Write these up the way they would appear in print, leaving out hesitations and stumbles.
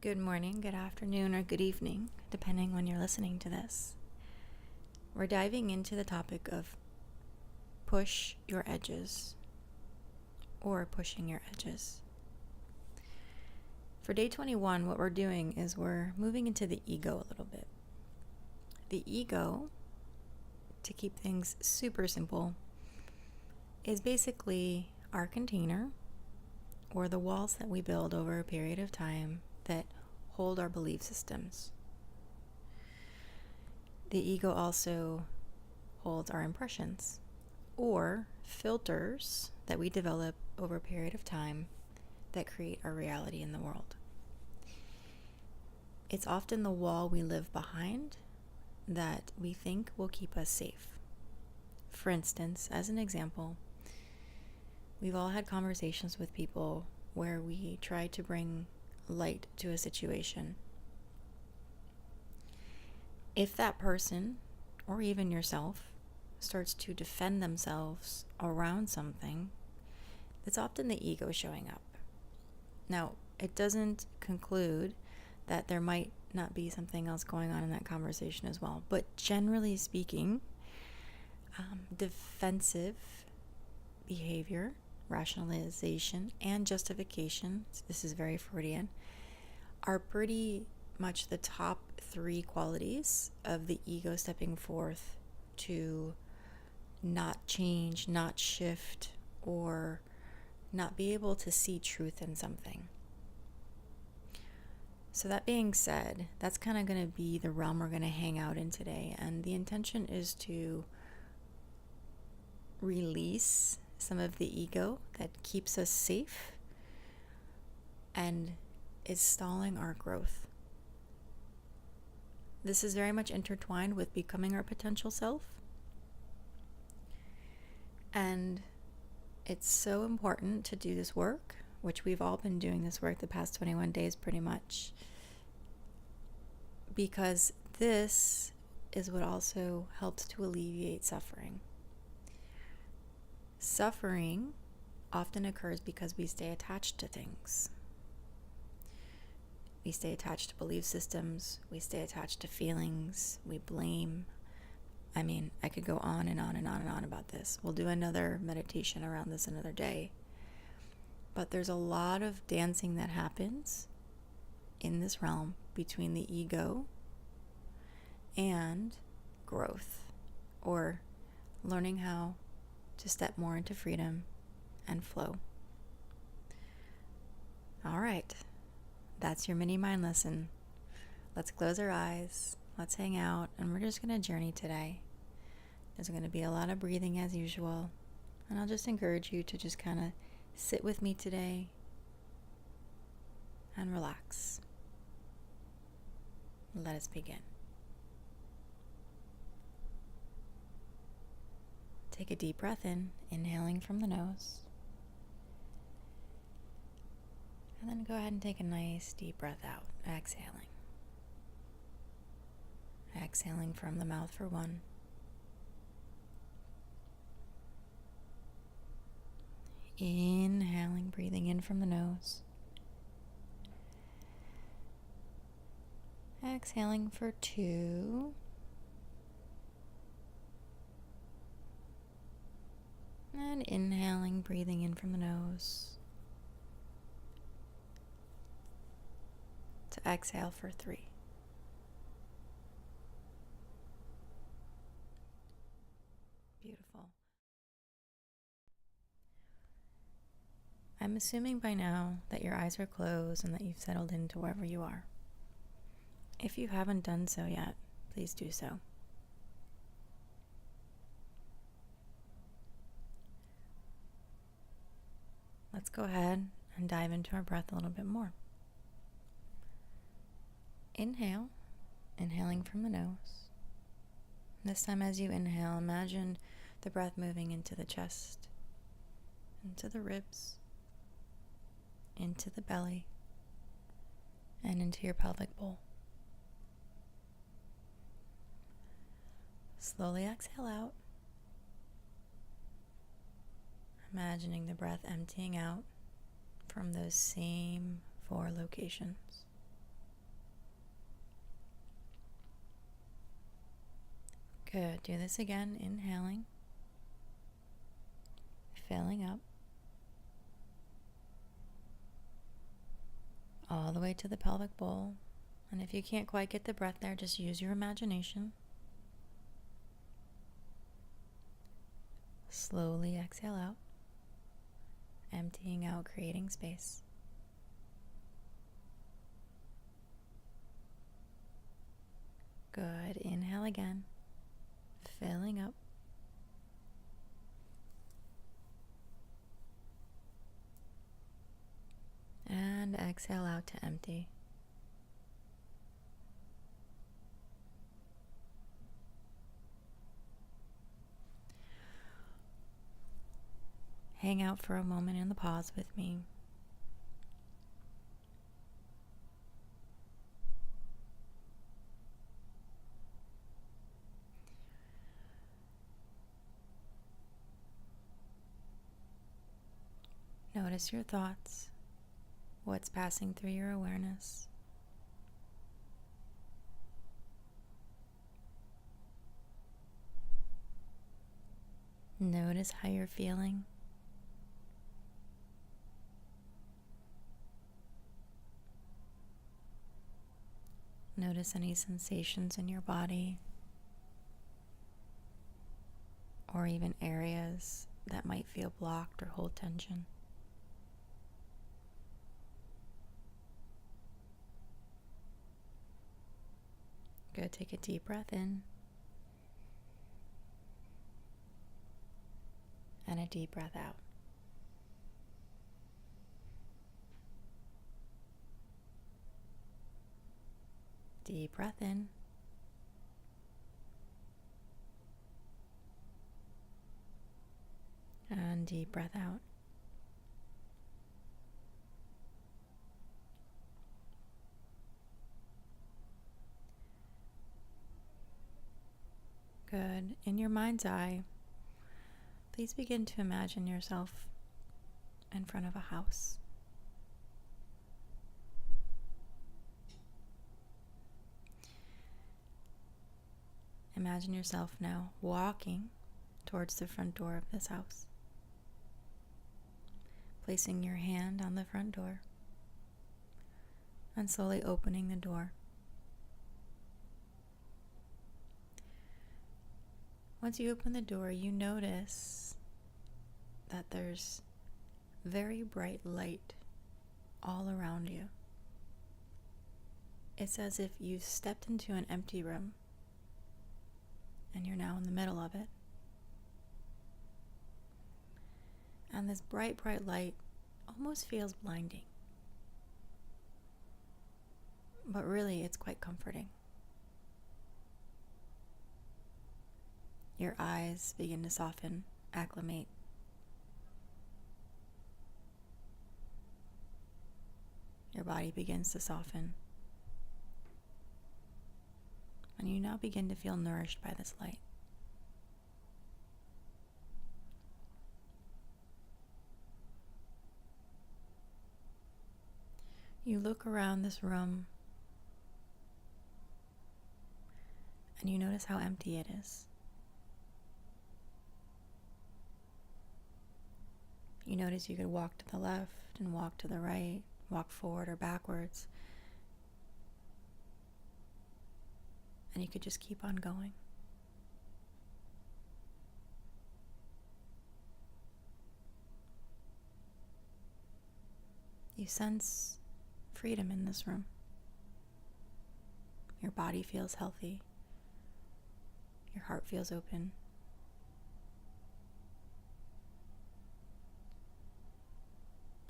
Good morning, good afternoon, or good evening, depending when you're listening to this. We're diving into the topic of push your edges or pushing your edges. For day 21, what we're doing is we're moving into the ego a little bit. The ego, to keep things super simple, is basically our container or the walls that we build over a period of time that hold our belief systems. The ego also holds our impressions or filters that we develop over a period of time that create our reality in the world. It's often the wall we live behind that we think will keep us safe. For instance, as an example, we've all had conversations with people where we try to bring light to a situation. If that person, or even yourself, starts to defend themselves around something, it's often the ego showing up. Now, it doesn't conclude that there might not be something else going on in that conversation as well. But generally speaking, defensive behavior, rationalization, and justification, this is very Freudian, are pretty much the top three qualities of the ego stepping forth to not change, not shift, or not be able to see truth in something. So that being said, that's kind of going to be the realm we're going to hang out in today. And the intention is to release some of the ego that keeps us safe and is stalling our growth. This is very much intertwined with becoming our potential self. And it's so important to do this work, which we've all been doing this work the past 21 days pretty much, because this is what also helps to alleviate suffering. Suffering often occurs because we stay attached to things. We stay attached to belief systems, we stay attached to feelings, we blame. I could go on and on and on and on about this. We'll do another meditation around this another day. But there's a lot of dancing that happens in this realm between the ego and growth, or learning how to step more into freedom and flow. All right. That's your mini mind lesson. Let's close our eyes, let's hang out, and we're just going to journey today. There's going to be a lot of breathing as usual, and I'll just encourage you to just kind of sit with me today and relax. Let us begin. Take a deep breath in, inhaling from the nose. And then go ahead and take a nice deep breath out, exhaling. Exhaling from the mouth for 1. Inhaling, breathing in from the nose. Exhaling for 2. And inhaling, breathing in from the nose. To exhale for 3. Beautiful. I'm assuming by now that your eyes are closed and that you've settled into wherever you are. If you haven't done so yet, please do so. Let's go ahead and dive into our breath a little bit more. Inhale, inhaling from the nose. This time as you inhale, imagine the breath moving into the chest, into the ribs, into the belly, and into your pelvic bowl. Slowly exhale out, imagining the breath emptying out from those same 4 locations. Good. Do this again. Inhaling, filling up, all the way to the pelvic bowl. And if you can't quite get the breath there, just use your imagination. Slowly exhale out, emptying out, creating space. Good. Inhale again, filling up. And exhale out to empty. Hang out for a moment in the pause with me. Notice your thoughts, what's passing through your awareness. Notice how you're feeling. Notice any sensations in your body, or even areas that might feel blocked or hold tension. Good. Take a deep breath in and a deep breath out. Deep breath in and deep breath out. Good. In your mind's eye, please begin to imagine yourself in front of a house. Imagine yourself now walking towards the front door of this house, placing your hand on the front door and slowly opening the door. Once you open the door, you notice that there's very bright light all around you. It's as if you stepped into an empty room and you're now in the middle of it. And this bright, bright light almost feels blinding. But really, it's quite comforting. Your eyes begin to soften, acclimate. Your body begins to soften. And you now begin to feel nourished by this light. You look around this room and you notice how empty it is. You notice you could walk to the left and walk to the right, walk forward or backwards. And you could just keep on going. You sense freedom in this room. Your body feels healthy. Your heart feels open.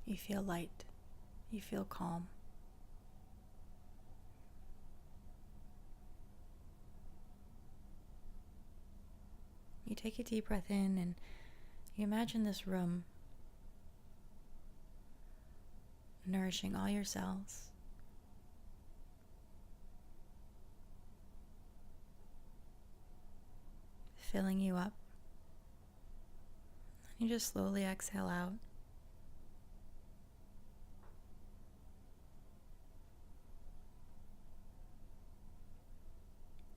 You feel light. You feel calm. You take a deep breath in and you imagine this room nourishing all your cells. Filling you up. And you just slowly exhale out.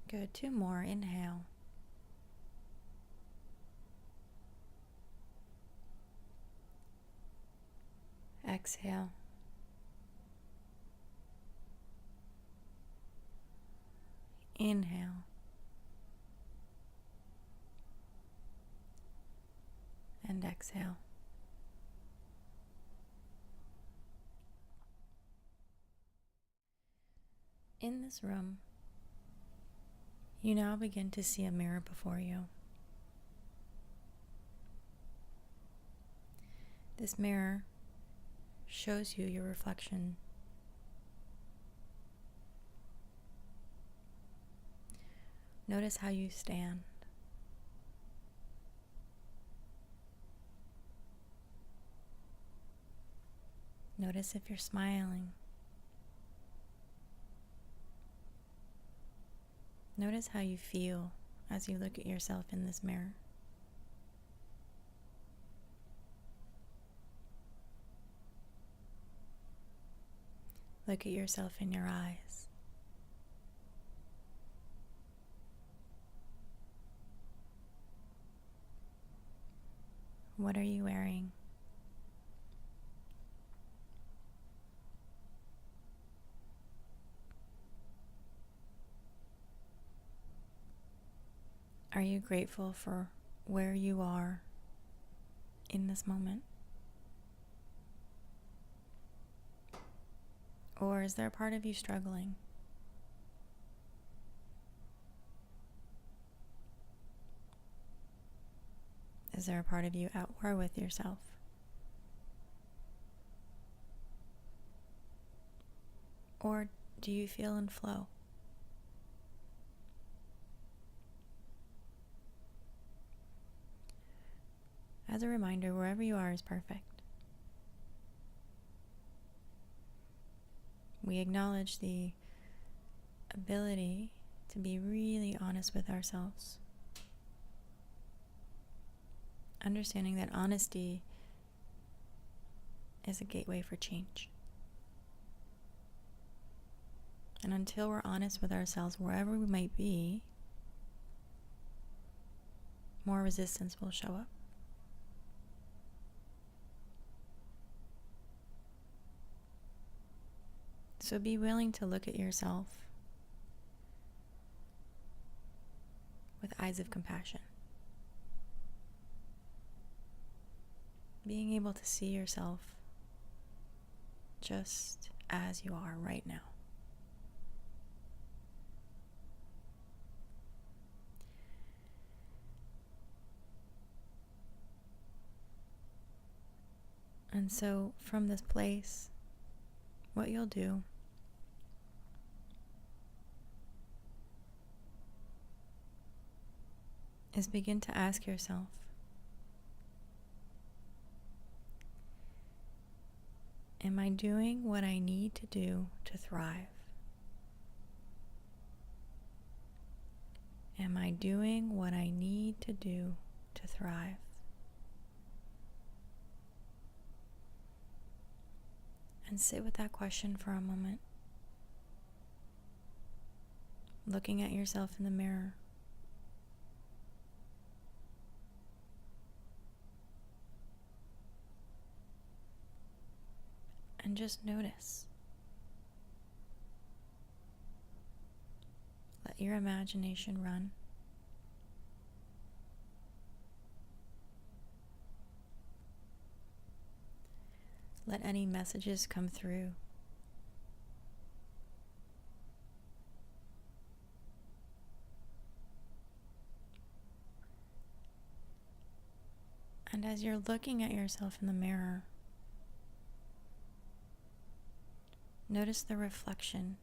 Good. 2 more. Inhale. exhale. Inhale. And exhale. In this room, you now begin to see a mirror before you. This mirror shows you your reflection. Notice how you stand. Notice if you're smiling. Notice how you feel as you look at yourself in this mirror. Look at yourself in your eyes. What are you wearing? Are you grateful for where you are in this moment? Or is there a part of you struggling? Is there a part of you at war with yourself? Or do you feel in flow? As a reminder, wherever you are is perfect. We acknowledge the ability to be really honest with ourselves. Understanding that honesty is a gateway for change. And until we're honest with ourselves, wherever we might be, more resistance will show up. So be willing to look at yourself with eyes of compassion. Being able to see yourself just as you are right now. And so from this place, what you'll do is begin to ask yourself, am I doing what I need to do to thrive? Am I doing what I need to do to thrive? And sit with that question for a moment. Looking at yourself in the mirror. And just notice. Let your imagination run. Let any messages come through. And as you're looking at yourself in the mirror, notice the reflection.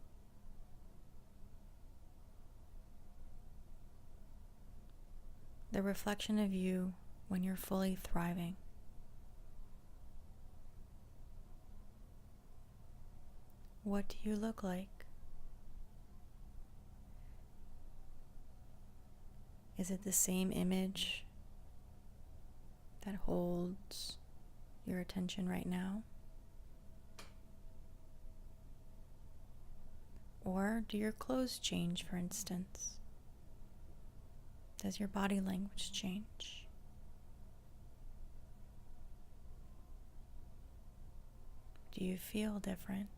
The reflection of you when you're fully thriving. What do you look like? Is it the same image that holds your attention right now? Or do your clothes change, for instance? Does your body language change? Do you feel different?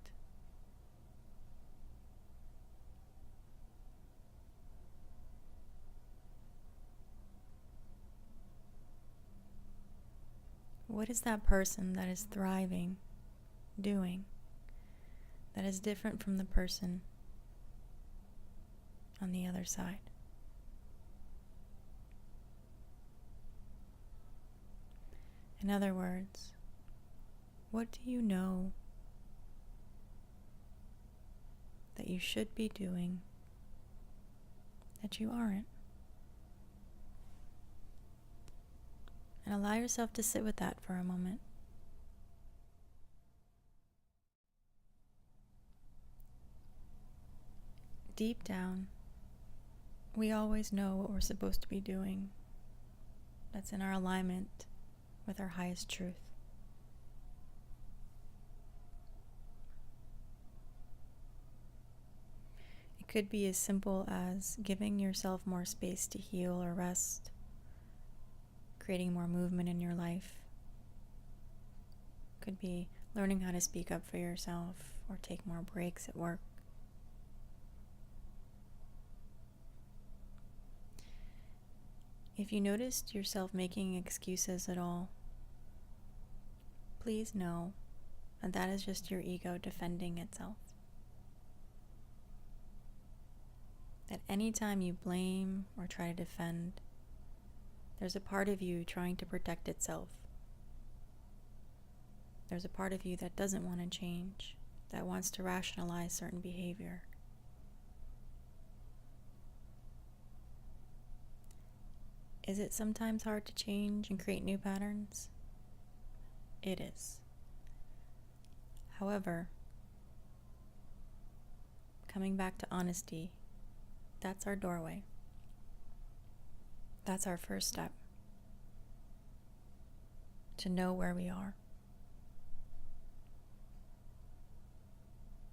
What is that person that is thriving doing that is different from the person on the other side? In other words, what do you know that you should be doing that you aren't? And allow yourself to sit with that for a moment. Deep down, we always know what we're supposed to be doing that's in our alignment with our highest truth. It could be as simple as giving yourself more space to heal or rest, creating more movement in your life. Could be learning how to speak up for yourself or take more breaks at work. If you noticed yourself making excuses at all, please know that that is just your ego defending itself. That anytime you blame or try to defend, there's a part of you trying to protect itself. There's a part of you that doesn't want to change, that wants to rationalize certain behavior. Is it sometimes hard to change and create new patterns? It is. However, coming back to honesty, that's our doorway. That's our first step to know where we are.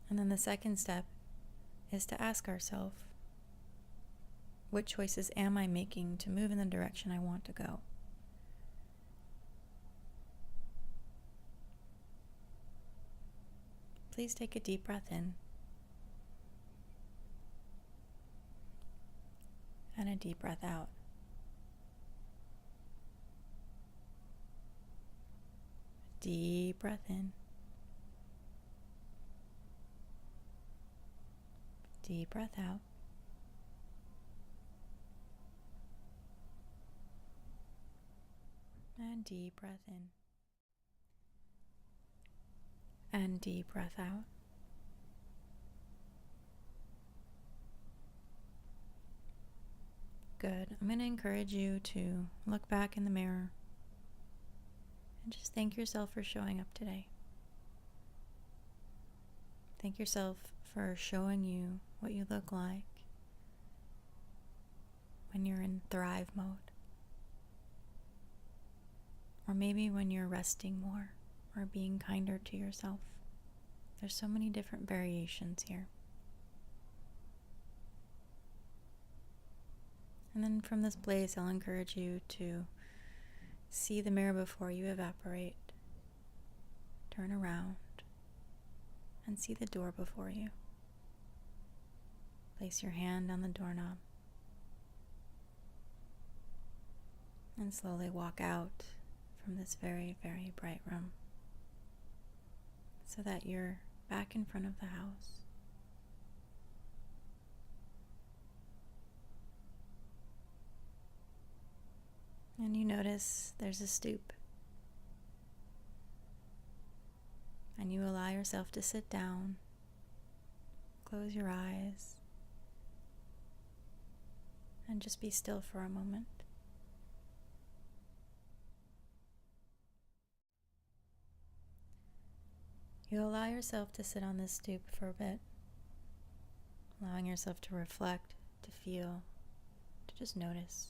And then the second step is to ask ourselves, what choices am I making to move in the direction I want to go? Please take a deep breath in and a deep breath out. Deep breath in. Deep breath out. And deep breath in. And deep breath out. Good. I'm going to encourage you to look back in the mirror and just thank yourself for showing up today. Thank yourself for showing you what you look like when you're in thrive mode. Or maybe when you're resting more or being kinder to yourself. There's so many different variations here. And then from this place, I'll encourage you to see the mirror before you evaporate. Turn around and see the door before you. Place your hand on the doorknob and slowly walk out from this very, very bright room so that you're back in front of the house. And you notice there's a stoop. And you allow yourself to sit down, close your eyes, and just be still for a moment. You allow yourself to sit on this stoop for a bit, allowing yourself to reflect, to feel, to just notice.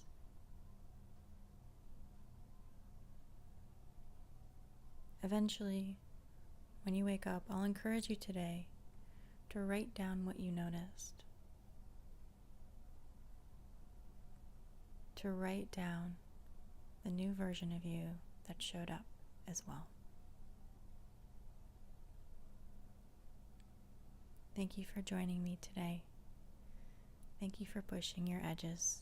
Eventually, when you wake up, I'll encourage you today to write down what you noticed. To write down the new version of you that showed up as well. Thank you for joining me today. Thank you for pushing your edges.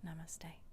Namaste.